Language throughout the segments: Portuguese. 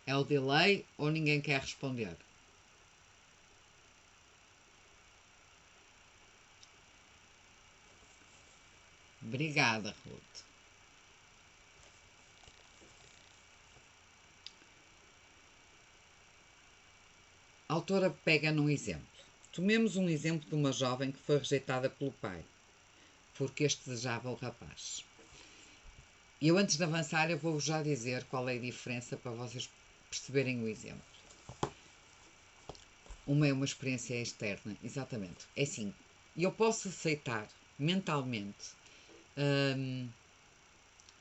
É o delay ou ninguém quer responder? Obrigada, Ruth. A autora pega num exemplo. Tomemos um exemplo de uma jovem que foi rejeitada pelo pai, porque este desejava o rapaz. E eu, antes de avançar, eu vou-vos já dizer qual é a diferença para vocês perceberem o exemplo. Uma é uma experiência externa, exatamente. É assim, eu posso aceitar mentalmente. hum,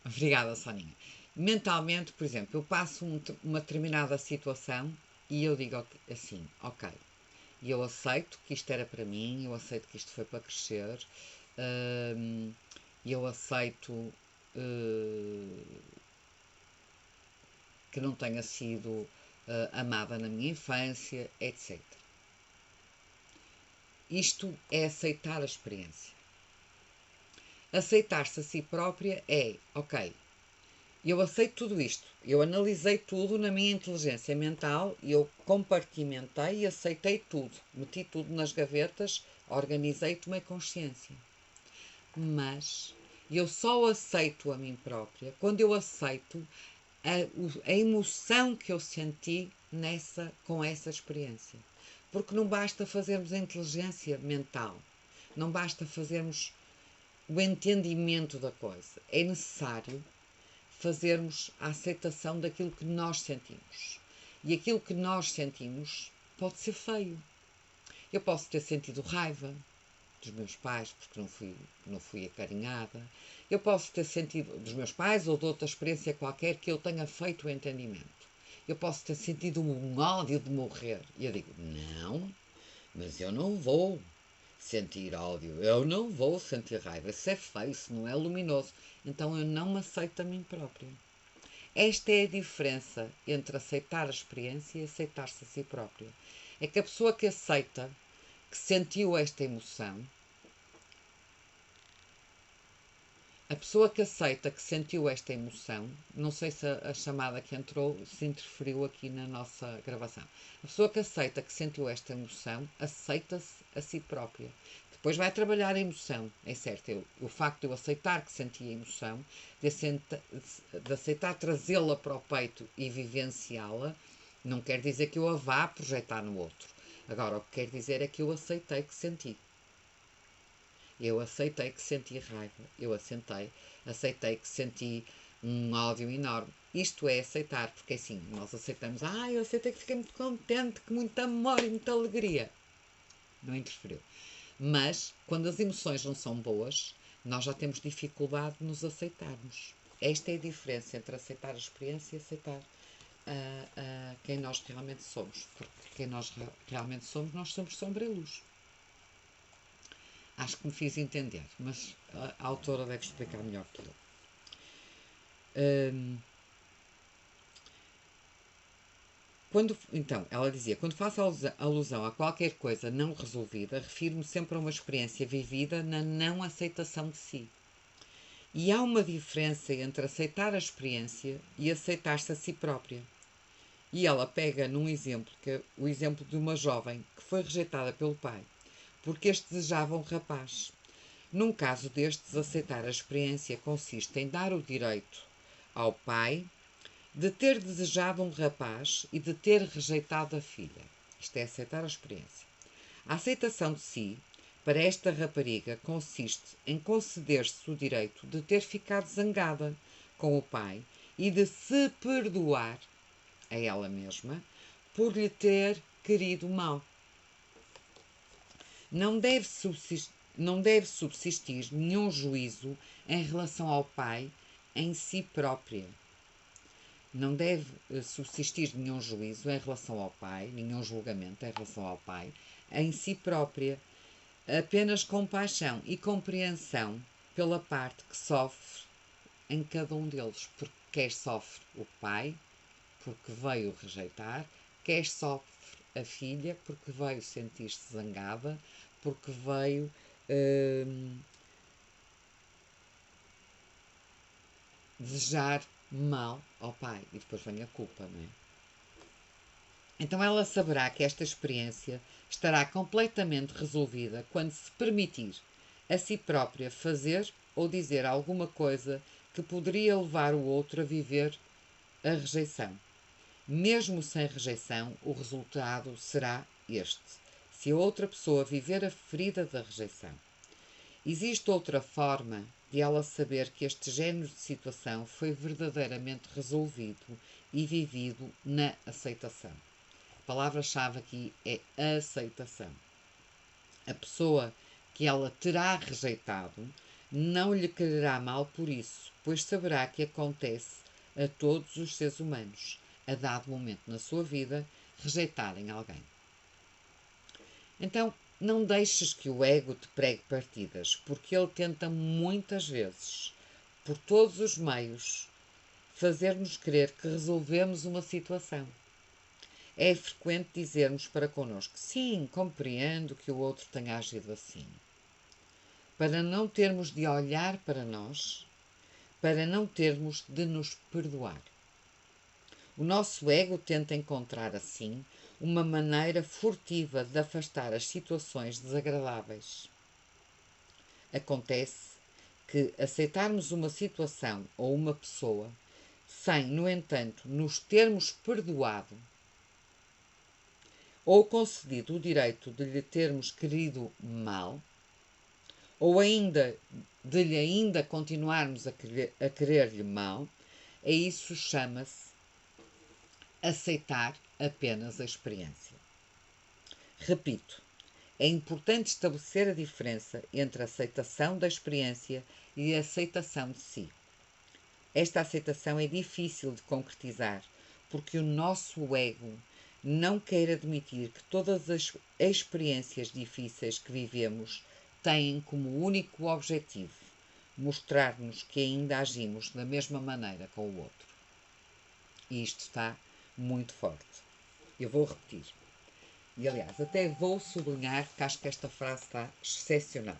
Obrigada, Soninha. Mentalmente, por exemplo, eu passo uma determinada situação e eu digo assim, ok, eu aceito que isto era para mim, eu aceito que isto foi para crescer, hum, eu aceito que não tenha sido amada na minha infância, etc. Isto é aceitar a experiência. Aceitar-se a si própria é, ok, eu aceito tudo isto, eu analisei tudo na minha inteligência mental, eu compartimentei e aceitei tudo, meti tudo nas gavetas, organizei e tomei consciência. Mas eu só aceito a mim própria quando eu aceito a emoção que eu senti com essa experiência. Porque não basta fazermos a inteligência mental, não basta fazermos o entendimento da coisa. É necessário fazermos a aceitação daquilo que nós sentimos. E aquilo que nós sentimos pode ser feio. Eu posso ter sentido raiva dos meus pais porque não fui acarinhada. Eu posso ter sentido dos meus pais ou de outra experiência qualquer que eu tenha feito o entendimento. Eu posso ter sentido um ódio de morrer. E eu digo, não, mas eu não vou sentir ódio, eu não vou sentir raiva. Isso é feio, isso não é luminoso. Então eu não me aceito a mim própria. Esta é a diferença entre aceitar a experiência e aceitar-se a si própria. É que a pessoa que aceita, que sentiu esta emoção, a pessoa que aceita que sentiu esta emoção, não sei se a chamada que entrou se interferiu aqui na nossa gravação. A pessoa que aceita que sentiu esta emoção, aceita-se a si própria. Depois vai trabalhar a emoção, é certo. O facto de eu aceitar que senti a emoção, de aceitar trazê-la para o peito e vivenciá-la, não quer dizer que eu a vá projetar no outro. Agora, o que quer dizer é que eu aceitei que senti. Eu aceitei que senti raiva, aceitei que senti um ódio enorme. Isto é aceitar, porque assim, nós aceitamos, eu aceitei que fiquei muito contente, que muito amor e muita alegria. Não interferiu. Mas, quando as emoções não são boas, nós já temos dificuldade de nos aceitarmos. Esta é a diferença entre aceitar a experiência e aceitar quem nós realmente somos. Porque quem nós realmente somos, nós somos sombra e luz. Acho que me fiz entender, mas a autora deve explicar melhor que eu. Então, ela dizia: quando faço alusão a qualquer coisa não resolvida, refiro-me sempre a uma experiência vivida na não aceitação de si. E há uma diferença entre aceitar a experiência e aceitar-se a si própria. E ela pega num exemplo, que é o exemplo de uma jovem que foi rejeitada pelo pai, porque este desejava um rapaz. Num caso destes, aceitar a experiência consiste em dar o direito ao pai de ter desejado um rapaz e de ter rejeitado a filha. Isto é aceitar a experiência. A aceitação de si, para esta rapariga, consiste em conceder-se o direito de ter ficado zangada com o pai e de se perdoar a ela mesma por lhe ter querido mal. Não deve subsistir nenhum juízo em relação ao pai em si própria. Não deve subsistir nenhum juízo em relação ao pai, nenhum julgamento em relação ao pai, em si própria. Apenas compaixão e compreensão pela parte que sofre em cada um deles. Porque quer sofre o pai, porque veio rejeitar, quer sofre a filha, porque veio sentir-se zangada, porque veio desejar mal ao pai. E depois vem a culpa, não é? Então ela saberá que esta experiência estará completamente resolvida quando se permitir a si própria fazer ou dizer alguma coisa que poderia levar o outro a viver a rejeição. Mesmo sem rejeição, o resultado será este: se a outra pessoa viver a ferida da rejeição. Existe outra forma de ela saber que este género de situação foi verdadeiramente resolvido e vivido na aceitação. A palavra-chave aqui é aceitação. A pessoa que ela terá rejeitado não lhe quererá mal por isso, pois saberá que acontece a todos os seres humanos, a dado momento na sua vida, rejeitarem alguém. Então, não deixes que o ego te pregue partidas, porque ele tenta muitas vezes, por todos os meios, fazer-nos crer que resolvemos uma situação. É frequente dizermos para connosco: sim, compreendo que o outro tenha agido assim. Para não termos de olhar para nós, para não termos de nos perdoar. O nosso ego tenta encontrar, assim, uma maneira furtiva de afastar as situações desagradáveis. Acontece que aceitarmos uma situação ou uma pessoa sem, no entanto, nos termos perdoado ou concedido o direito de lhe termos querido mal, ou ainda de lhe ainda continuarmos a querer-lhe mal, a isso chama-se aceitar apenas a experiência. Repito, é importante estabelecer a diferença entre a aceitação da experiência e a aceitação de si. Esta aceitação é difícil de concretizar, porque o nosso ego não quer admitir que todas as experiências difíceis que vivemos têm como único objetivo mostrar-nos que ainda agimos da mesma maneira com o outro. E isto está muito forte. Eu vou repetir. E, aliás, até vou sublinhar, que acho que esta frase está excepcional.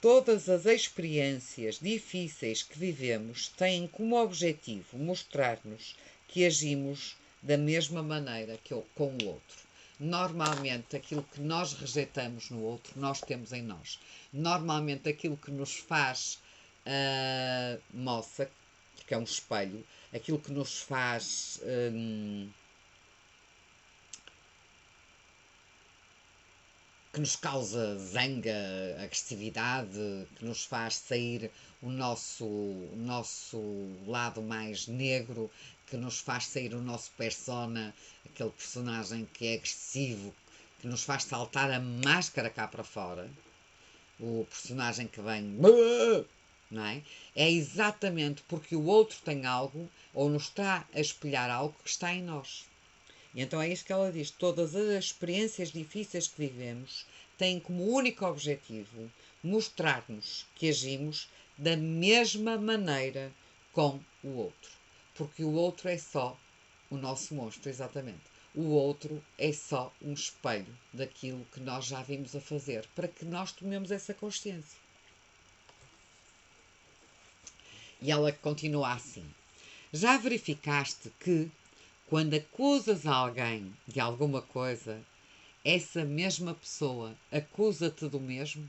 Todas as experiências difíceis que vivemos têm como objetivo mostrar-nos que agimos da mesma maneira com o outro. Normalmente, aquilo que nós rejeitamos no outro, nós temos em nós. Normalmente, aquilo que nos faz moça, porque é um espelho, aquilo que nos faz que nos causa zanga, agressividade, que nos faz sair o nosso lado mais negro, que nos faz sair o nosso persona, aquele personagem que é agressivo, que nos faz saltar a máscara cá para fora, o personagem que vem, não é? É exatamente porque o outro tem algo ou nos está a espelhar algo que está em nós. E então é isso que ela diz: todas as experiências difíceis que vivemos têm como único objetivo mostrar-nos que agimos da mesma maneira com o outro. Porque o outro é só o nosso monstro, exatamente. O outro é só um espelho daquilo que nós já vimos a fazer, para que nós tomemos essa consciência. E ela continua assim: já verificaste que, quando acusas alguém de alguma coisa, essa mesma pessoa acusa-te do mesmo?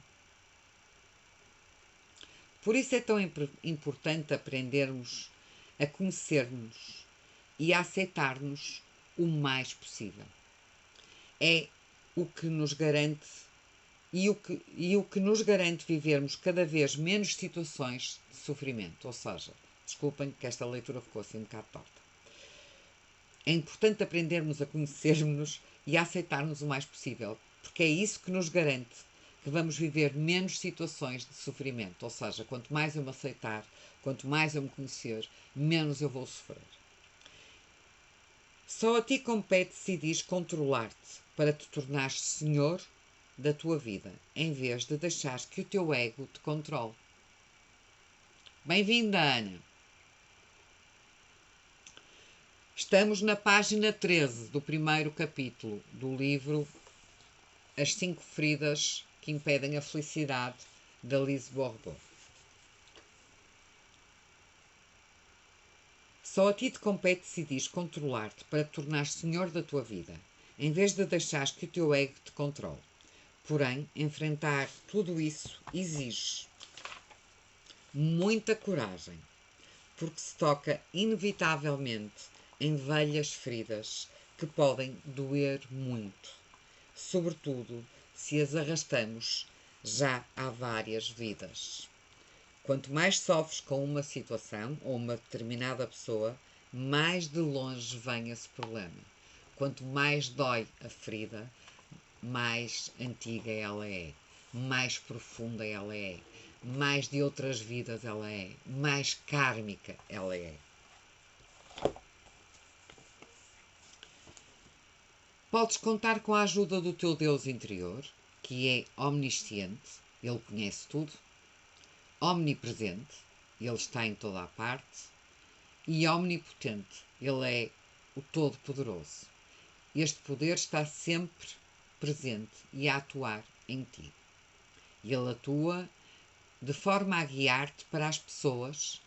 Por isso é tão importante aprendermos a conhecer-nos e a aceitar-nos o mais possível. É o que nos garante e o que nos garante vivermos cada vez menos situações de sofrimento. Ou seja, desculpem que esta leitura ficou assim um bocado torta. É importante aprendermos a conhecermos e a aceitar-nos o mais possível, porque é isso que nos garante que vamos viver menos situações de sofrimento. Ou seja, quanto mais eu me aceitar, quanto mais eu me conhecer, menos eu vou sofrer. Só a ti compete decidir controlar-te para te tornares senhor da tua vida, em vez de deixares que o teu ego te controle. Bem-vinda, Ana! Estamos na página 13 do primeiro capítulo do livro As 5 Feridas que Impedem a Felicidade, da Lise Bourbeau. Só a ti te compete decidir controlar-te para te tornar senhor da tua vida, em vez de deixares que o teu ego te controle. Porém, enfrentar tudo isso exige muita coragem, porque se toca inevitavelmente em velhas feridas que podem doer muito, sobretudo se as arrastamos já há várias vidas. Quanto mais sofres com uma situação ou uma determinada pessoa, mais de longe vem esse problema. Quanto mais dói a ferida, mais antiga ela é, mais profunda ela é, mais de outras vidas ela é, mais kármica ela é. Podes contar com a ajuda do teu Deus interior, que é omnisciente, ele conhece tudo, omnipresente, ele está em toda a parte, e omnipotente, ele é o Todo-Poderoso. Este poder está sempre presente e a atuar em ti. E ele atua de forma a guiar-te para as pessoas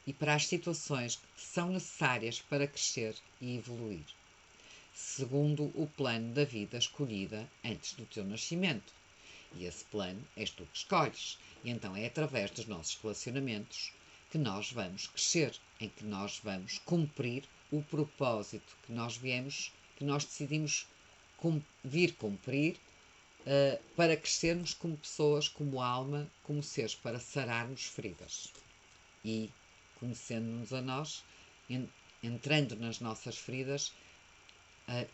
e para as situações que são necessárias para crescer e evoluir, segundo o plano da vida escolhida antes do teu nascimento. E esse plano és tu que escolhes. E então é através dos nossos relacionamentos que nós vamos crescer, em que nós vamos cumprir o propósito que nós decidimos vir cumprir, para crescermos como pessoas, como alma, como seres, para sararmos feridas. E, conhecendo-nos a nós, entrando nas nossas feridas,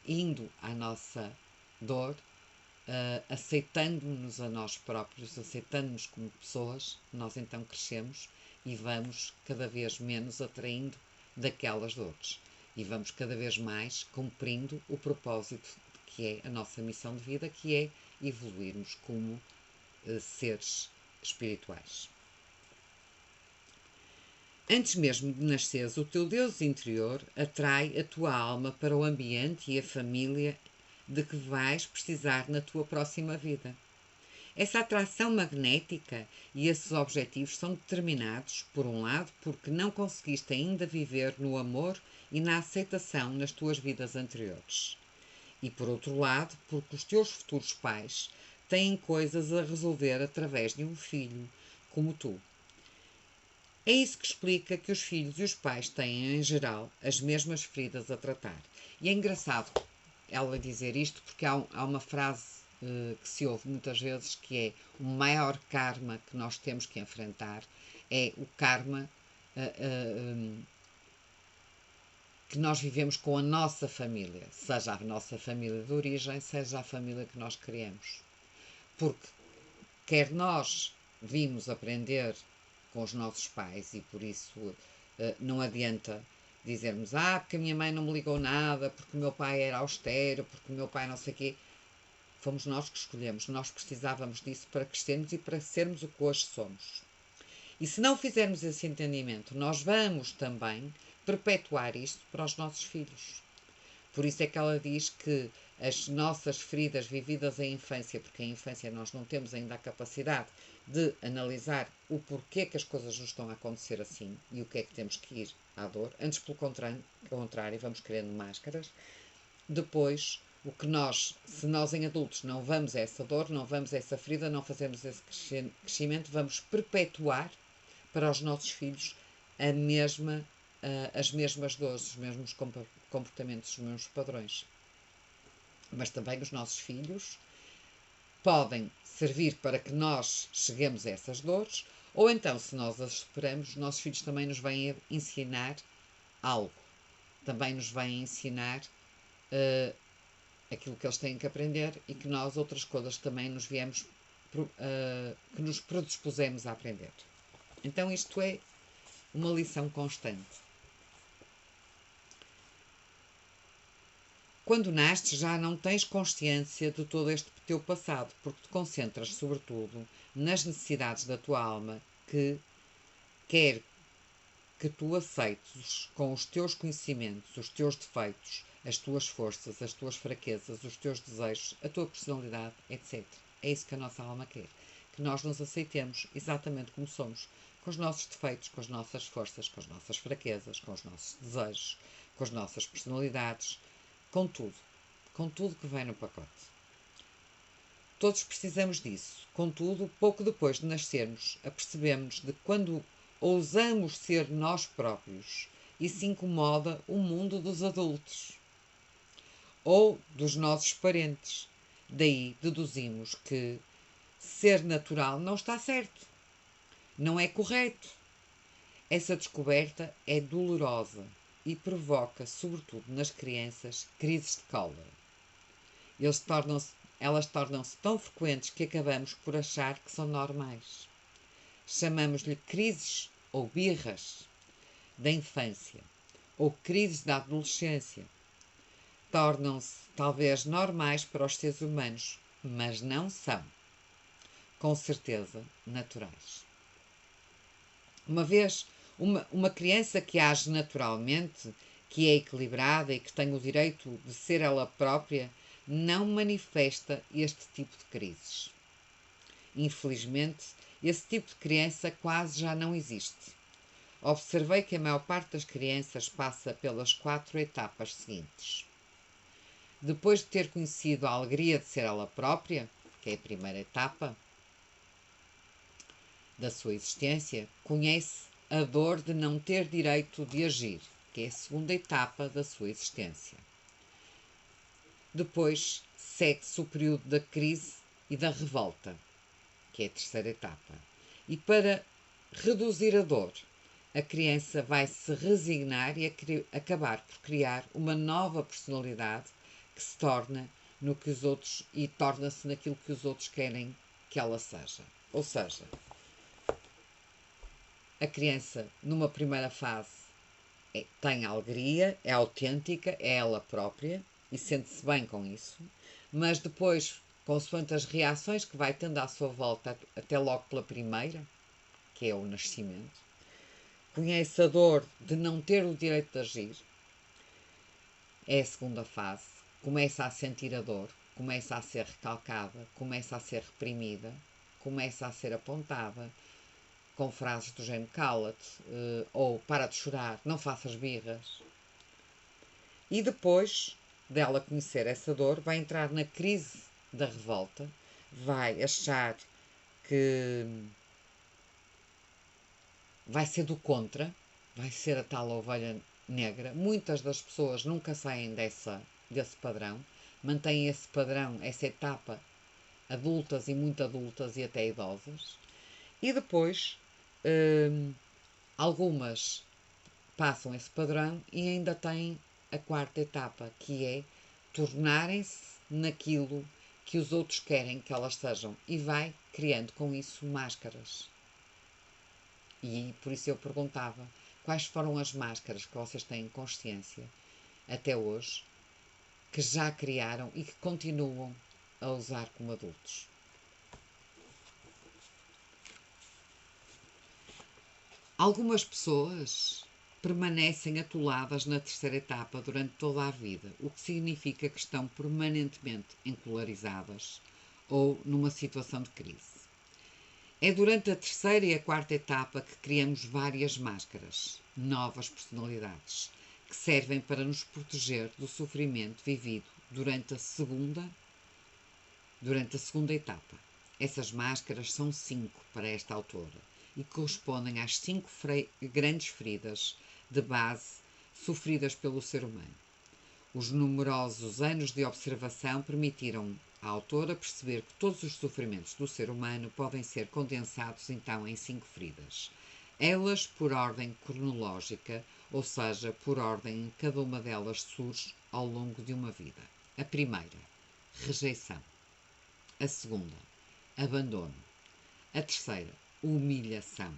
indo à nossa dor, aceitando-nos a nós próprios, aceitando-nos como pessoas, nós então crescemos e vamos cada vez menos atraindo daquelas dores. E vamos cada vez mais cumprindo o propósito que é a nossa missão de vida, que é evoluirmos como seres espirituais. Antes mesmo de nasceres, o teu Deus interior atrai a tua alma para o ambiente e a família de que vais precisar na tua próxima vida. Essa atração magnética e esses objetivos são determinados, por um lado, porque não conseguiste ainda viver no amor e na aceitação nas tuas vidas anteriores. E por outro lado, porque os teus futuros pais têm coisas a resolver através de um filho, como tu. É isso que explica que os filhos e os pais têm, em geral, as mesmas feridas a tratar. E é engraçado ela dizer isto porque há uma frase que se ouve muitas vezes, que é: o maior karma que nós temos que enfrentar é o karma que nós vivemos com a nossa família, seja a nossa família de origem, seja a família que nós criamos. Porque quer nós vimos aprender com os nossos pais e por isso não adianta dizermos: porque a minha mãe não me ligou nada, porque o meu pai era austero, porque o meu pai não sei o quê. Fomos nós que escolhemos, nós precisávamos disso para crescermos e para sermos o que hoje somos. E se não fizermos esse entendimento, nós vamos também perpetuar isto para os nossos filhos. Por isso é que ela diz que as nossas feridas vividas em infância, porque em infância nós não temos ainda a capacidade de analisar o porquê que as coisas nos estão a acontecer assim e o que é que temos que ir à dor. Antes, pelo contrário, vamos criando máscaras. Depois, se nós em adultos não vamos a essa dor, não vamos a essa ferida, não fazemos esse crescimento, vamos perpetuar para os nossos filhos as mesmas dores, os mesmos comportamentos, os mesmos padrões. Mas também os nossos filhos podem servir para que nós cheguemos a essas dores, ou então, se nós as superamos, os nossos filhos também nos vêm ensinar algo. Também nos vêm ensinar aquilo que eles têm que aprender e que nós outras coisas também que nos predispusemos a aprender. Então isto é uma lição constante. Quando nasces já não tens consciência de todo este teu passado, porque te concentras sobretudo nas necessidades da tua alma, que quer que tu aceites com os teus conhecimentos, os teus defeitos, as tuas forças, as tuas fraquezas, os teus desejos, a tua personalidade, etc. É isso que a nossa alma quer. Que nós nos aceitemos exatamente como somos. com os nossos defeitos, com as nossas forças, com as nossas fraquezas, com os nossos desejos, com as nossas personalidades, com tudo que vem no pacote. Todos precisamos disso. Contudo, pouco depois de nascermos, apercebemos de que quando ousamos ser nós próprios, isso incomoda o mundo dos adultos ou dos nossos parentes. Daí deduzimos que ser natural não está certo, não é correto. Essa descoberta é dolorosa e provoca, sobretudo nas crianças, crises de cólera. Elas tornam-se tão frequentes que acabamos por achar que são normais. Chamamos-lhe crises ou birras da infância ou crises da adolescência. Tornam-se talvez normais para os seres humanos, mas não são, com certeza, naturais. Uma criança que age naturalmente, que é equilibrada e que tem o direito de ser ela própria, não manifesta este tipo de crises. Infelizmente, esse tipo de criança quase já não existe. Observei que a maior parte das crianças passa pelas 4 etapas seguintes. Depois de ter conhecido a alegria de ser ela própria, que é a primeira etapa da sua existência, conhece a dor de não ter direito de agir, que é a segunda etapa da sua existência. Depois segue-se o período da crise e da revolta, que é a terceira etapa. E para reduzir a dor, a criança vai se resignar e acabar por criar uma nova personalidade que se torna no que os outros e torna-se naquilo que os outros querem que ela seja. Ou seja, a criança, numa primeira fase, tem alegria, é autêntica, é ela própria e sente-se bem com isso, mas depois, consoante as reações que vai tendo à sua volta, até logo pela primeira, que é o nascimento, conhece a dor de não ter o direito de agir, é a segunda fase, começa a sentir a dor, começa a ser recalcada, começa a ser reprimida, começa a ser apontada, com frases do género cala-te, ou para de chorar, não faças birras. E depois dela conhecer essa dor, vai entrar na crise da revolta, vai achar que vai ser do contra, vai ser a tal ovelha negra. Muitas das pessoas nunca saem desse padrão, mantêm esse padrão, essa etapa, adultas e muito adultas e até idosas. E depois, algumas passam esse padrão e ainda têm a quarta etapa, que é tornarem-se naquilo que os outros querem que elas sejam e vai criando com isso máscaras. E por isso eu perguntava, quais foram as máscaras que vocês têm consciência até hoje, que já criaram e que continuam a usar como adultos? Algumas pessoas permanecem atoladas na terceira etapa durante toda a vida, o que significa que estão permanentemente encolarizadas ou numa situação de crise. É durante a terceira e a quarta etapa que criamos várias máscaras, novas personalidades, que servem para nos proteger do sofrimento vivido durante a segunda etapa. Essas máscaras são 5 para esta autora e correspondem às 5 grandes feridas de base sofridas pelo ser humano. Os numerosos anos de observação permitiram à autora perceber que todos os sofrimentos do ser humano podem ser condensados então em 5 feridas. Elas por ordem cronológica, ou seja, por ordem em que cada uma delas surge ao longo de uma vida. A primeira, rejeição. A segunda, abandono. A terceira, humilhação.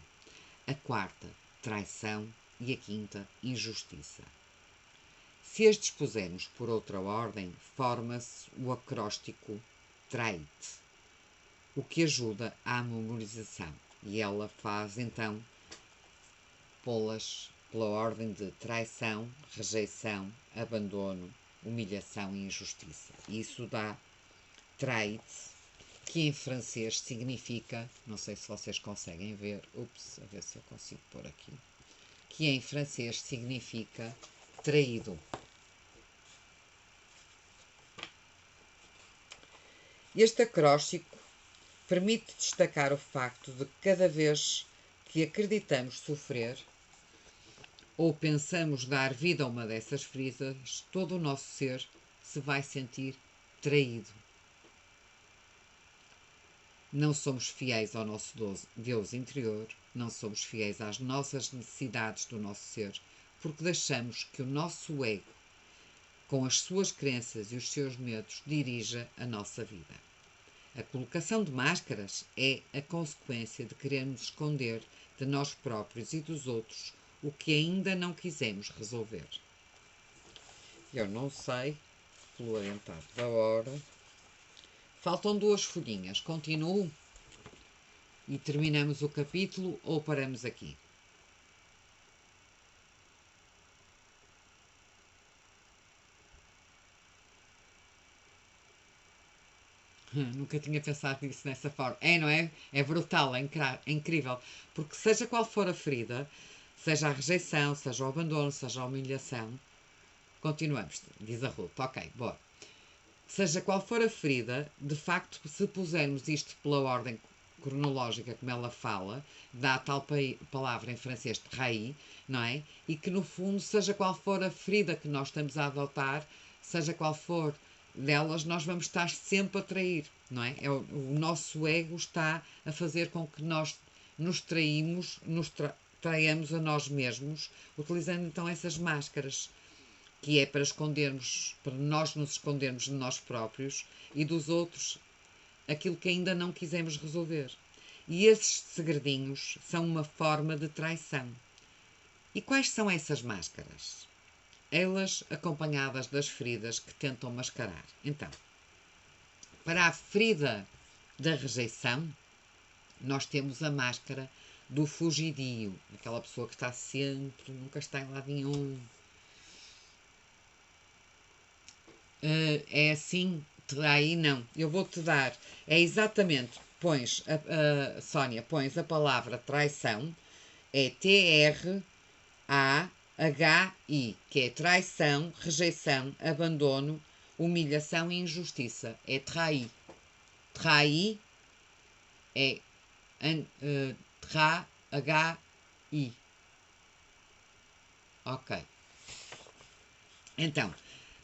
A quarta, traição. E a quinta, injustiça. Se as dispusermos por outra ordem, forma-se o acróstico trai-te, o que ajuda à memorização. E ela faz então pô-las pela ordem de traição, rejeição, abandono, humilhação e injustiça. E isso dá trai-te que em francês significa, não sei se vocês conseguem ver, a ver se eu consigo pôr aqui, que em francês significa traído. Este acróstico permite destacar o facto de que cada vez que acreditamos sofrer ou pensamos dar vida a uma dessas feridas, todo o nosso ser se vai sentir traído. Não somos fiéis ao nosso Deus interior, não somos fiéis às nossas necessidades do nosso ser, porque deixamos que o nosso ego, com as suas crenças e os seus medos, dirija a nossa vida. A colocação de máscaras é a consequência de querermos esconder de nós próprios e dos outros o que ainda não quisemos resolver. Eu não sei, pelo adiantado da hora. Faltam 2 folhinhas. Continuo e terminamos o capítulo ou paramos aqui? Nunca tinha pensado nisso dessa forma. É, não é? É brutal, é incrível. Porque seja qual for a ferida, seja a rejeição, seja o abandono, seja a humilhação, continuamos, diz a Ruth. Ok, boa. Seja qual for a ferida, de facto, se pusermos isto pela ordem cronológica, como ela fala, dá a tal palavra em francês trahi, não é? E que, no fundo, seja qual for a ferida que nós estamos a adotar, seja qual for delas, nós vamos estar sempre a trair, não é? O nosso ego está a fazer com que nós nos traímos, traiamos a nós mesmos, utilizando então essas máscaras, que é para escondermos, para nós nos escondermos de nós próprios e dos outros aquilo que ainda não quisemos resolver. E esses segredinhos são uma forma de traição. E quais são essas máscaras? Elas acompanhadas das feridas que tentam mascarar. Então, para a ferida da rejeição, nós temos a máscara do fugidio, aquela pessoa que está sempre, nunca está em lado nenhum. É assim, aí não. Eu vou-te dar, é exatamente, Sónia, pões a palavra traição, é T-R-A-H-I, que é traição, rejeição, abandono, humilhação e injustiça. É trair. Trair é H-I. Ok. Então,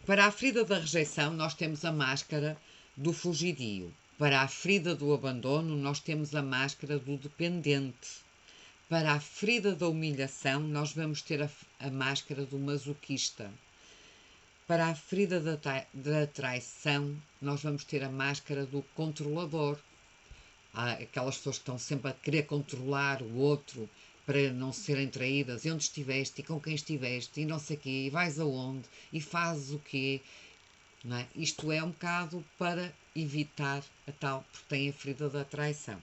para a ferida da rejeição, nós temos a máscara do fugidio. Para a ferida do abandono, nós temos a máscara do dependente. Para a ferida da humilhação, nós vamos ter a máscara do masoquista. Para a ferida da traição, nós vamos ter a máscara do controlador. Há aquelas pessoas que estão sempre a querer controlar o outro para não serem traídas, e onde estiveste, e com quem estiveste, e não sei o quê, e vais aonde, e fazes o quê, não é? Isto é um bocado para evitar a tal, porque tem a ferida da traição.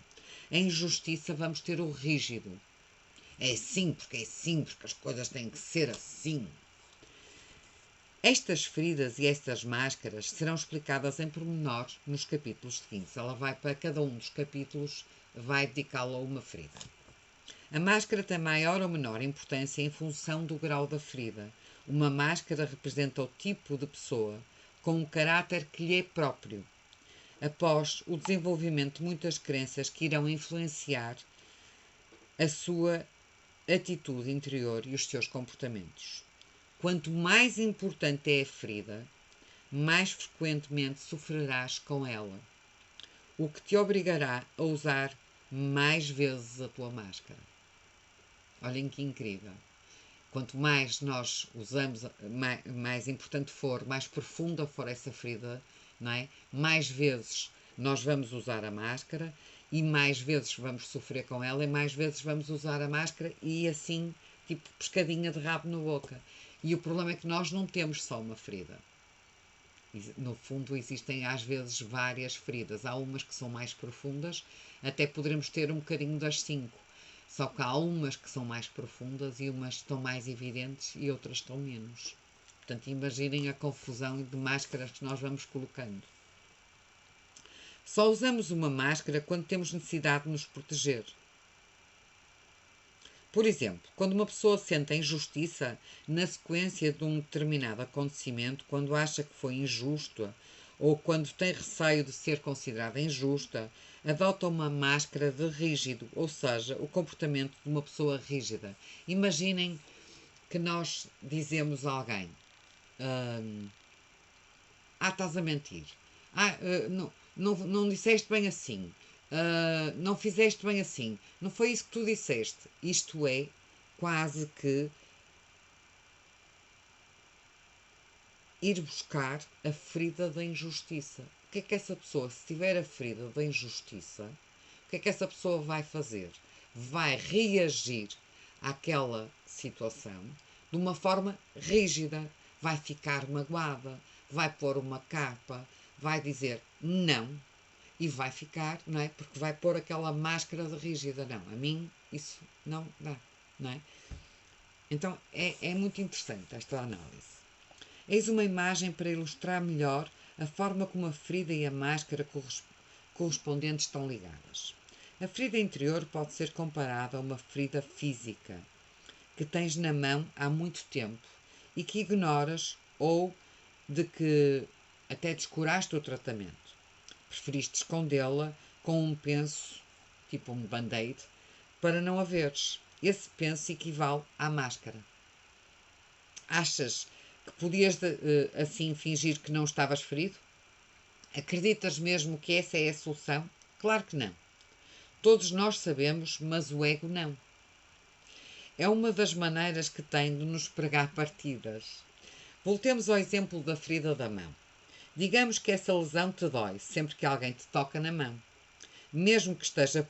Em injustiça vamos ter o rígido. É assim, porque as coisas têm que ser assim. Estas feridas e estas máscaras serão explicadas em pormenor nos capítulos seguintes. Ela vai para cada um dos capítulos, vai dedicá-lo a uma ferida. A máscara tem maior ou menor importância em função do grau da ferida. Uma máscara representa o tipo de pessoa com um caráter que lhe é próprio, após o desenvolvimento de muitas crenças que irão influenciar a sua atitude interior e os seus comportamentos. Quanto mais importante é a ferida, mais frequentemente sofrerás com ela, o que te obrigará a usar mais vezes a tua máscara. Olhem que incrível. Quanto mais nós usamos, mais importante for, mais profunda for essa ferida, não é? Mais vezes nós vamos usar a máscara e mais vezes vamos sofrer com ela e mais vezes vamos usar a máscara e assim, tipo pescadinha de rabo na boca. E o problema é que nós não temos só uma ferida. No fundo, existem às vezes várias feridas. Há umas que são mais profundas, até poderemos ter um bocadinho das 5. Só que há umas que são mais profundas e umas estão mais evidentes e outras estão menos. Portanto, imaginem a confusão de máscaras que nós vamos colocando. Só usamos uma máscara quando temos necessidade de nos proteger. Por exemplo, quando uma pessoa sente a injustiça na sequência de um determinado acontecimento, quando acha que foi injusta ou quando tem receio de ser considerada injusta, adota uma máscara de rígido, ou seja, o comportamento de uma pessoa rígida. Imaginem que nós dizemos a alguém: estás a mentir. Não disseste bem assim. Não fizeste bem assim. Não foi isso que tu disseste. Isto é quase que ir buscar a ferida da injustiça. O que é que essa pessoa, se tiver a ferida da injustiça, o que é que essa pessoa vai fazer? Vai reagir àquela situação de uma forma rígida, vai ficar magoada, vai pôr uma capa, vai dizer não e vai ficar, não é? Porque vai pôr aquela máscara de rígida. Não, a mim isso não dá, não é? Então é muito interessante esta análise. Eis uma imagem para ilustrar melhor a forma como a ferida e a máscara correspondentes estão ligadas. A ferida interior pode ser comparada a uma ferida física que tens na mão há muito tempo e que ignoras ou de que até descuraste o tratamento. Preferiste escondê-la com um penso, tipo um band-aid, para não a veres. Esse penso equivale à máscara. Achas que podias assim fingir que não estavas ferido? Acreditas mesmo que essa é a solução? Claro que não. Todos nós sabemos, mas o ego não. É uma das maneiras que tem de nos pregar partidas. Voltemos ao exemplo da ferida da mão. Digamos que essa lesão te dói sempre que alguém te toca na mão, mesmo que esteja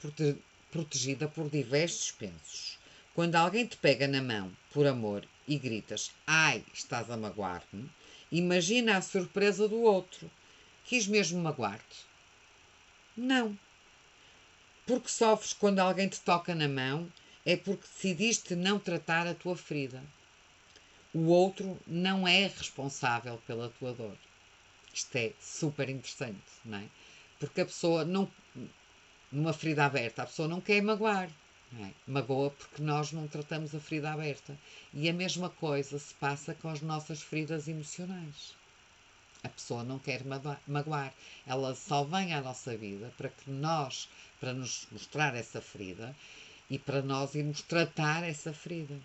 protegida por diversos pensos. Quando alguém te pega na mão, por amor, e gritas: ai, estás a magoar-me, imagina a surpresa do outro. Quis mesmo magoar-te? Não. Porque sofres quando alguém te toca na mão é porque decidiste não tratar a tua ferida. O outro não é responsável pela tua dor. Isto é super interessante, não é? Porque a pessoa não, numa ferida aberta, a pessoa não quer magoar. Não é? Magoa porque nós não tratamos a ferida aberta. E a mesma coisa se passa com as nossas feridas emocionais. A pessoa não quer magoar. Ela só vem à nossa vida para nos mostrar essa ferida e para nós irmos tratar essa ferida.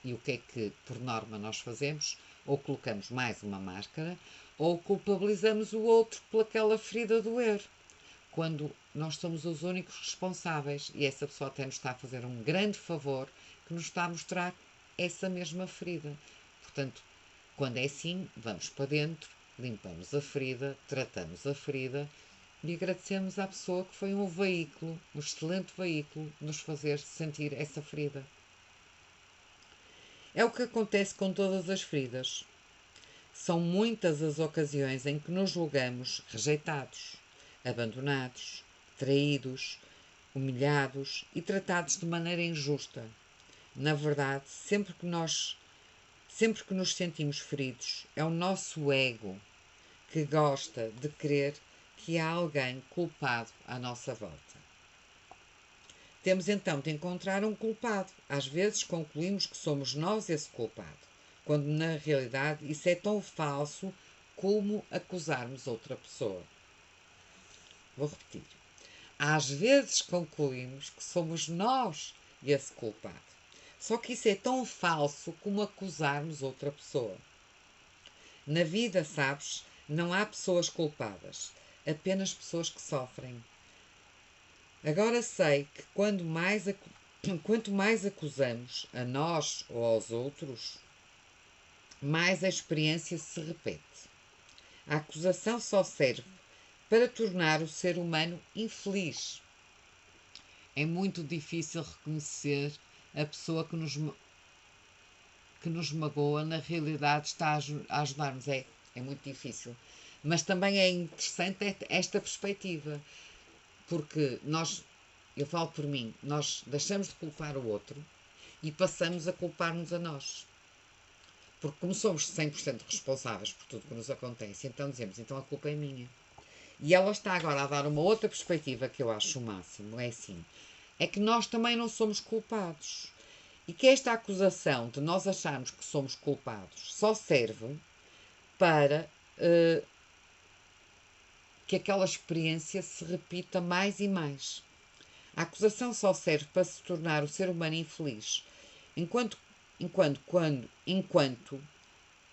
E o que é que, por norma, nós fazemos? Ou colocamos mais uma máscara, ou culpabilizamos o outro pelaquela ferida doer. Quando nós somos os únicos responsáveis e essa pessoa até nos está a fazer um grande favor que nos está a mostrar essa mesma ferida. Portanto, quando é assim, vamos para dentro, limpamos a ferida, tratamos a ferida e agradecemos à pessoa que foi um veículo, um excelente veículo, nos fazer sentir essa ferida. É o que acontece com todas as feridas. São muitas as ocasiões em que nos julgamos rejeitados, abandonados, traídos, humilhados e tratados de maneira injusta. Na verdade, sempre que nos sentimos feridos, é o nosso ego que gosta de crer que há alguém culpado à nossa volta. Temos então de encontrar um culpado. Às vezes concluímos que somos nós esse culpado, quando na realidade isso é tão falso como acusarmos outra pessoa. Vou repetir. Às vezes concluímos que somos nós esse culpado. Só que isso é tão falso como acusarmos outra pessoa. Na vida, sabes, não há pessoas culpadas, apenas pessoas que sofrem. Agora sei que quanto mais acusamos a nós ou aos outros, mais a experiência se repete. A acusação só serve para tornar o ser humano infeliz. É muito difícil reconhecer a pessoa que nos magoa, na realidade está a ajudar-nos. É muito difícil. Mas também é interessante esta perspectiva, porque eu falo por mim, nós deixamos de culpar o outro e passamos a culpar-nos a nós. Porque como somos 100% responsáveis por tudo que nos acontece, então dizemos, então a culpa é minha. E ela está agora a dar uma outra perspectiva que eu acho o máximo. É assim, é que nós também não somos culpados. E que esta acusação de nós acharmos que somos culpados só serve para que aquela experiência se repita mais e mais. A acusação só serve para se tornar o ser humano infeliz. Enquanto, enquanto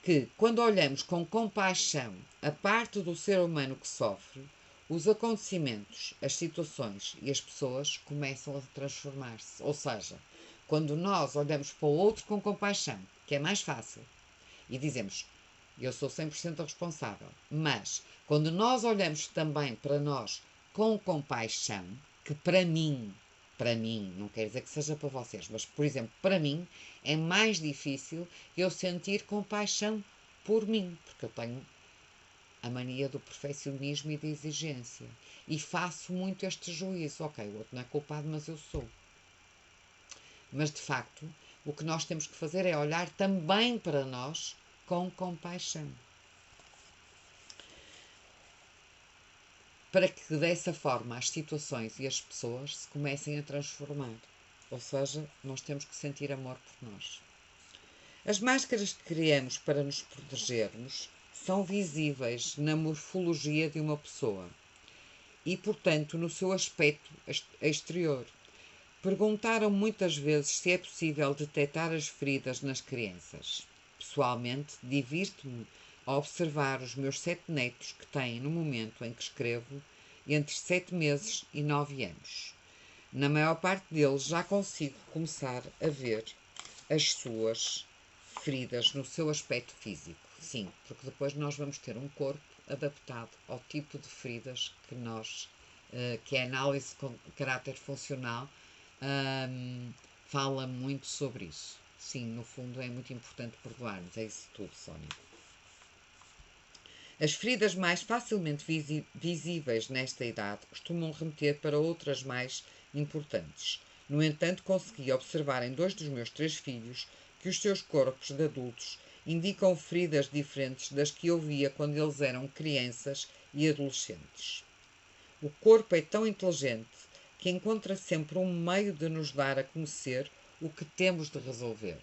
que, quando olhamos com compaixão a parte do ser humano que sofre, os acontecimentos, as situações e as pessoas começam a transformar-se. Ou seja, quando nós olhamos para o outro com compaixão, que é mais fácil, e dizemos, eu sou 100% responsável, mas quando nós olhamos também para nós com compaixão, que para mim, não quer dizer que seja para vocês, mas por exemplo, para mim é mais difícil eu sentir compaixão por mim, porque eu tenho a mania do perfeccionismo e da exigência. E faço muito este juízo. Ok, o outro não é culpado, mas eu sou. Mas de facto, o que nós temos que fazer é olhar também para nós com compaixão. Para que dessa forma as situações e as pessoas se comecem a transformar. Ou seja, nós temos que sentir amor por nós. As máscaras que criamos para nos protegermos são visíveis na morfologia de uma pessoa e, portanto, no seu aspecto exterior. Perguntaram muitas vezes se é possível detectar as feridas nas crianças. Pessoalmente, divirto-me a observar os meus 7 netos que têm, no momento em que escrevo, entre 7 meses e 9 anos. Na maior parte deles já consigo começar a ver as suas feridas no seu aspecto físico. Sim, porque depois nós vamos ter um corpo adaptado ao tipo de feridas que nós, que a análise com caráter funcional fala muito sobre isso. Sim, no fundo é muito importante perdoarmos, é isso tudo, Sónia. As feridas mais facilmente visíveis nesta idade costumam remeter para outras mais importantes. No entanto, consegui observar em 2 dos meus 3 filhos que os seus corpos de adultos indicam feridas diferentes das que eu via quando eles eram crianças e adolescentes. O corpo é tão inteligente que encontra sempre um meio de nos dar a conhecer o que temos de resolver.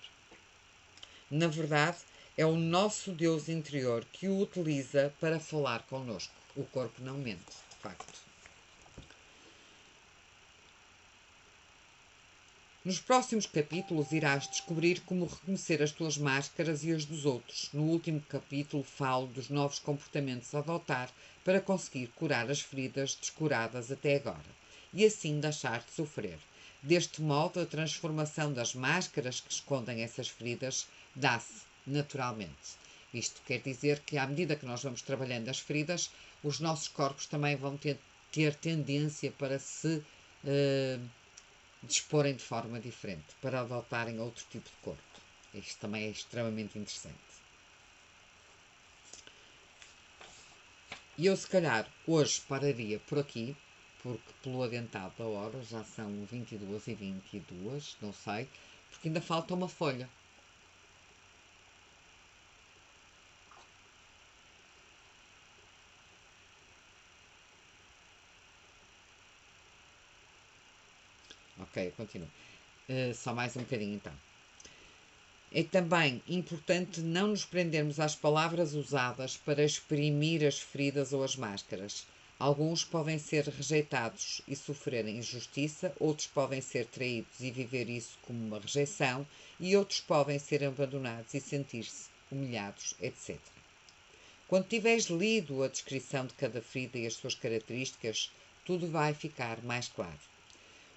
Na verdade, é o nosso Deus interior que o utiliza para falar connosco. O corpo não mente, de facto. Nos próximos capítulos irás descobrir como reconhecer as tuas máscaras e as dos outros. No último capítulo falo dos novos comportamentos a adotar para conseguir curar as feridas descuradas até agora e assim deixar de sofrer. Deste modo, a transformação das máscaras que escondem essas feridas dá-se naturalmente. Isto quer dizer que, à medida que nós vamos trabalhando as feridas, os nossos corpos também vão ter tendência para se disporem de forma diferente, para adotarem outro tipo de corpo. Isto também é extremamente interessante. E eu, se calhar, hoje pararia por aqui, porque pelo adiantado da hora já são 22h22, não sei, porque ainda falta uma folha. Ok, continuo. Só mais um bocadinho então. É também importante não nos prendermos às palavras usadas para exprimir as feridas ou as máscaras. Alguns podem ser rejeitados e sofrerem injustiça, outros podem ser traídos e viver isso como uma rejeição, e outros podem ser abandonados e sentir-se humilhados, etc. Quando tiveres lido a descrição de cada ferida e as suas características, tudo vai ficar mais claro.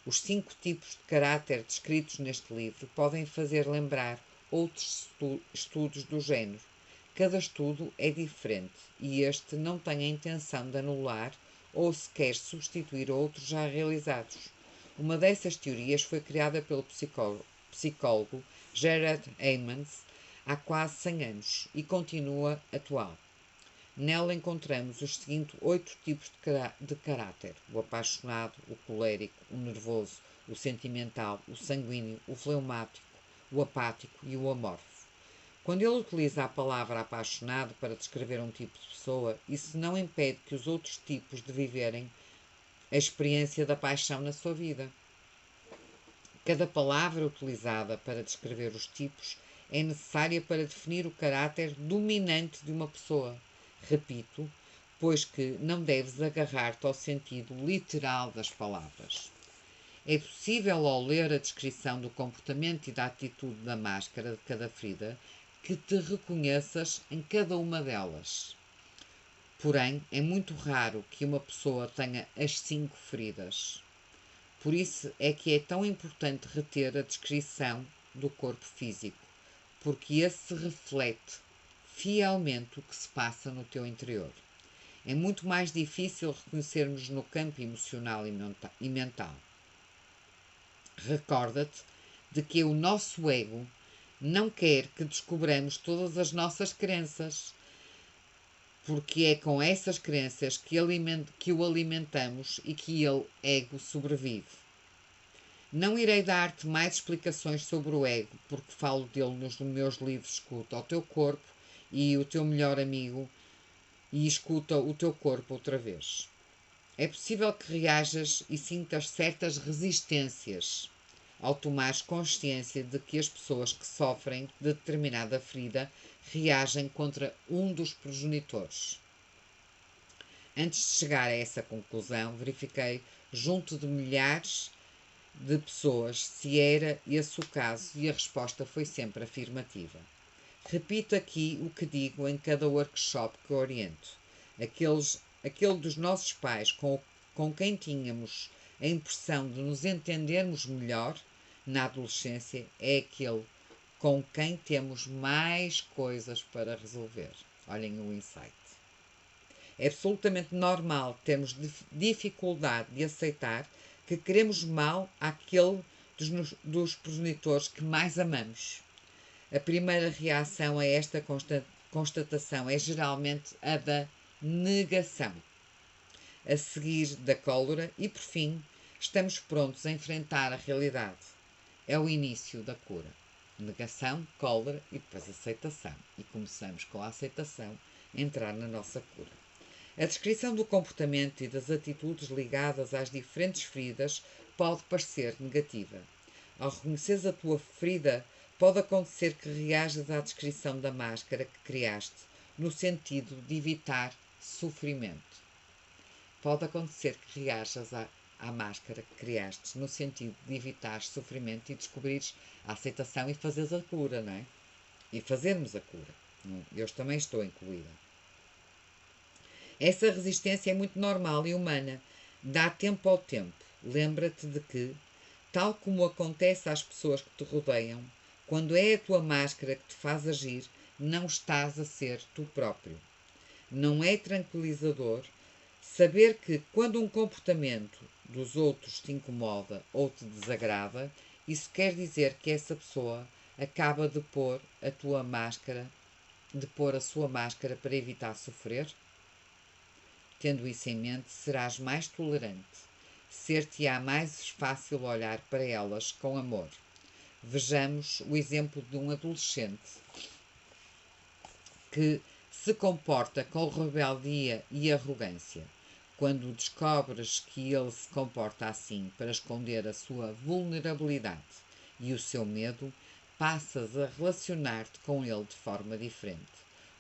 Os 5 tipos de caráter descritos neste livro podem fazer lembrar outros estudos do género. Cada estudo é diferente e este não tem a intenção de anular ou sequer substituir outros já realizados. Uma dessas teorias foi criada pelo psicólogo Gerard Heymans há quase 100 anos e continua atual. Nela encontramos os seguintes 8 tipos de caráter: o apaixonado, o colérico, o nervoso, o sentimental, o sanguíneo, o fleumático, o apático e o amorfo. Quando ele utiliza a palavra apaixonado para descrever um tipo de pessoa, isso não impede que os outros tipos de viverem a experiência da paixão na sua vida. Cada palavra utilizada para descrever os tipos é necessária para definir o caráter dominante de uma pessoa. Repito, pois que não deves agarrar-te ao sentido literal das palavras. É possível, ao ler a descrição do comportamento e da atitude da máscara de cada ferida, que te reconheças em cada uma delas. Porém, é muito raro que uma pessoa tenha as 5 feridas. Por isso é que é tão importante reter a descrição do corpo físico, porque esse reflete fielmente o que se passa no teu interior. É muito mais difícil reconhecermos no campo emocional e mental. Recorda-te de que o nosso ego não quer que descobramos todas as nossas crenças, porque é com essas crenças que o alimentamos e que ele, ego, sobrevive. Não irei dar-te mais explicações sobre o ego, porque falo dele nos meus livros Escuta o Teu Corpo e O Teu Melhor Amigo e Escuta o Teu Corpo outra vez. É possível que reajas e sintas certas resistências ao tomares consciência de que as pessoas que sofrem de determinada ferida reagem contra um dos progenitores. Antes de chegar a essa conclusão, verifiquei junto de milhares de pessoas se era esse o caso e a resposta foi sempre afirmativa. Repito aqui o que digo em cada workshop que oriento. Aquele dos nossos pais com quem tínhamos a impressão de nos entendermos melhor na adolescência é aquele com quem temos mais coisas para resolver. Olhem o insight. É absolutamente normal termos dificuldade de aceitar que queremos mal àquele dos progenitores que mais amamos. A primeira reação a esta constatação é geralmente a da negação. A seguir, da cólera e, por fim, estamos prontos a enfrentar a realidade. É o início da cura. Negação, cólera e depois aceitação. E começamos com a aceitação a entrar na nossa cura. A descrição do comportamento e das atitudes ligadas às diferentes feridas pode parecer negativa. Ao reconheceres a tua ferida, pode acontecer que reajas à descrição da máscara que criaste, no sentido de evitar sofrimento. Pode acontecer que reajas à máscara que criaste, no sentido de evitar sofrimento e descobrires a aceitação e fazeres a cura, não é? E fazermos a cura. Eu também estou incluída. Essa resistência é muito normal e humana. Dá tempo ao tempo. Lembra-te de que, tal como acontece às pessoas que te rodeiam, quando é a tua máscara que te faz agir, não estás a ser tu próprio. Não é tranquilizador saber que, quando um comportamento dos outros te incomoda ou te desagrada, isso quer dizer que essa pessoa acaba de pôr a sua máscara para evitar sofrer? Tendo isso em mente, serás mais tolerante. Ser-te-á mais fácil olhar para elas com amor. Vejamos o exemplo de um adolescente que se comporta com rebeldia e arrogância. Quando descobres que ele se comporta assim para esconder a sua vulnerabilidade e o seu medo, passas a relacionar-te com ele de forma diferente,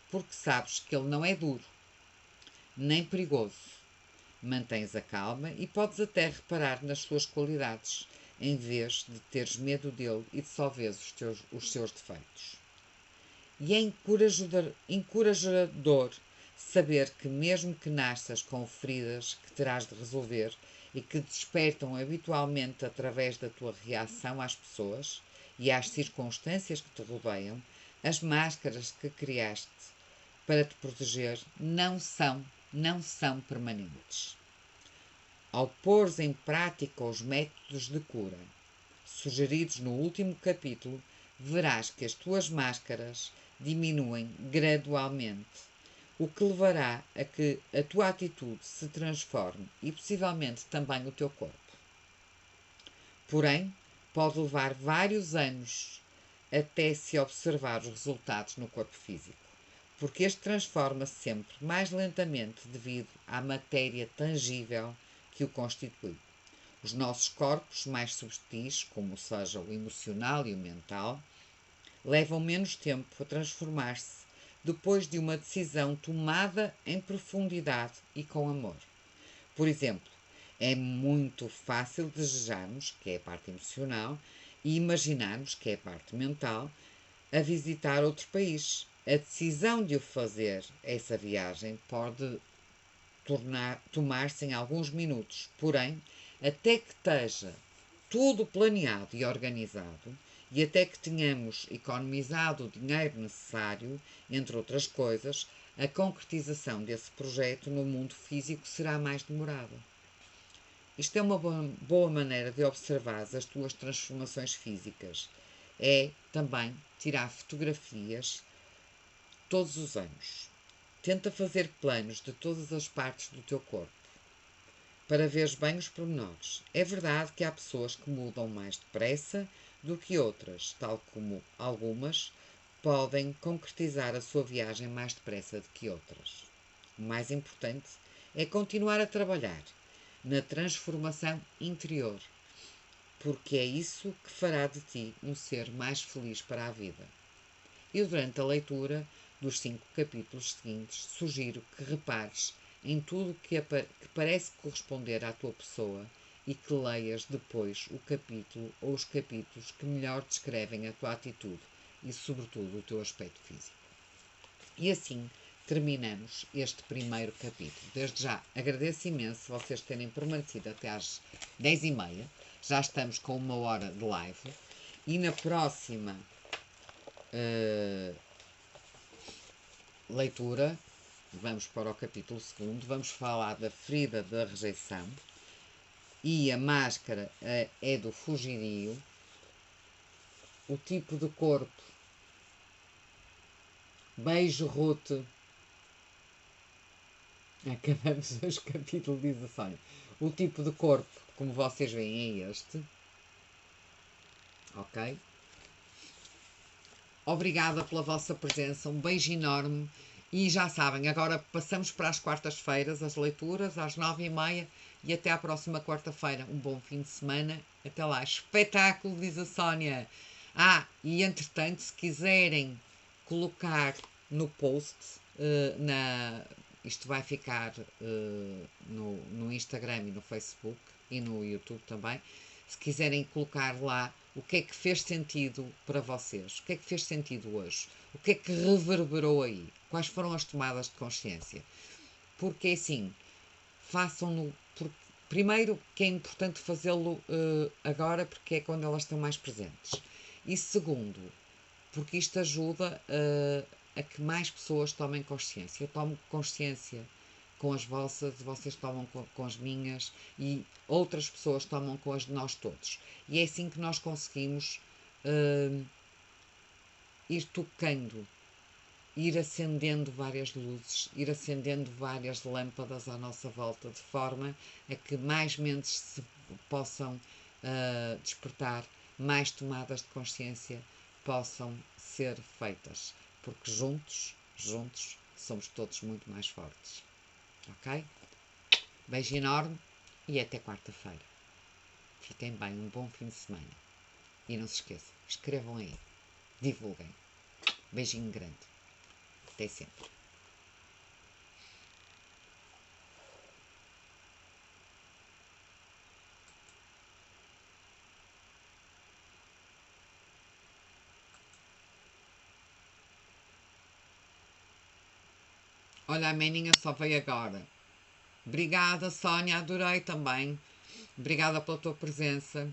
porque sabes que ele não é duro, nem perigoso. Mantens a calma e podes até reparar nas suas qualidades, em vez de teres medo dele e de só veres os seus defeitos. E é encorajador saber que, mesmo que nasças com feridas que terás de resolver e que despertam habitualmente através da tua reação às pessoas e às circunstâncias que te rodeiam, as máscaras que criaste para te proteger não são permanentes. Ao pôres em prática os métodos de cura sugeridos no último capítulo, verás que as tuas máscaras diminuem gradualmente, o que levará a que a tua atitude se transforme e possivelmente também o teu corpo. Porém, pode levar vários anos até se observar os resultados no corpo físico, porque este transforma-se sempre mais lentamente devido à matéria tangível que o constitui. Os nossos corpos mais subtis, como seja o emocional e o mental, levam menos tempo a transformar-se depois de uma decisão tomada em profundidade e com amor. Por exemplo, é muito fácil desejarmos, que é a parte emocional, e imaginarmos, que é a parte mental, a visitar outro país. A decisão de o fazer, essa viagem, pode tomar-se em alguns minutos, porém, até que esteja tudo planeado e organizado e até que tenhamos economizado o dinheiro necessário, entre outras coisas, a concretização desse projeto no mundo físico será mais demorada. Isto é uma boa maneira de observar as tuas transformações físicas. É também tirar fotografias todos os anos. Tenta fazer planos de todas as partes do teu corpo para veres bem os pormenores. É verdade que há pessoas que mudam mais depressa do que outras, tal como algumas podem concretizar a sua viagem mais depressa do que outras. O mais importante é continuar a trabalhar na transformação interior, porque é isso que fará de ti um ser mais feliz para a vida. E durante a leitura dos 5 capítulos seguintes, sugiro que repares em tudo que parece corresponder à tua pessoa e que leias depois o capítulo ou os capítulos que melhor descrevem a tua atitude e, sobretudo, o teu aspecto físico. E assim terminamos este primeiro capítulo. Desde já agradeço imenso vocês terem permanecido até às 10h30. Já estamos com 1 hora de live e na próxima leitura, vamos para o capítulo 2, vamos falar da ferida da rejeição e a máscara é do fugidio, o tipo de corpo, beijo Ruth, acabamos os capítulos, diz a Sónia, o tipo de corpo, como vocês veem, é este, ok? Obrigada pela vossa presença, um beijo enorme e já sabem, agora passamos para as quartas-feiras, as leituras, às 9h30 e até à próxima quarta-feira. Um bom fim de semana, até lá. Espetáculo, diz a Sónia. E entretanto, se quiserem colocar no post, isto vai ficar no Instagram e no Facebook e no YouTube também, se quiserem colocar lá o que é que fez sentido para vocês, o que é que fez sentido hoje, o que é que reverberou aí, quais foram as tomadas de consciência. Porque assim, façam-no, primeiro que é importante fazê-lo agora, porque é quando elas estão mais presentes. E segundo, porque isto ajuda a que mais pessoas tomem consciência. Eu tomo consciência com as vossas, vocês tomam com as minhas e outras pessoas tomam com as de nós todos. E é assim que nós conseguimos ir tocando, ir acendendo várias luzes, ir acendendo várias lâmpadas à nossa volta, de forma a que mais mentes se possam despertar, mais tomadas de consciência possam ser feitas, porque juntos somos todos muito mais fortes. Ok? Beijo enorme e até quarta-feira. Fiquem bem, um bom fim de semana. E não se esqueçam, escrevam aí, divulguem. Beijinho grande. Até sempre. Olha, a Meninha só veio agora. Obrigada, Sónia, adorei também. Obrigada pela tua presença.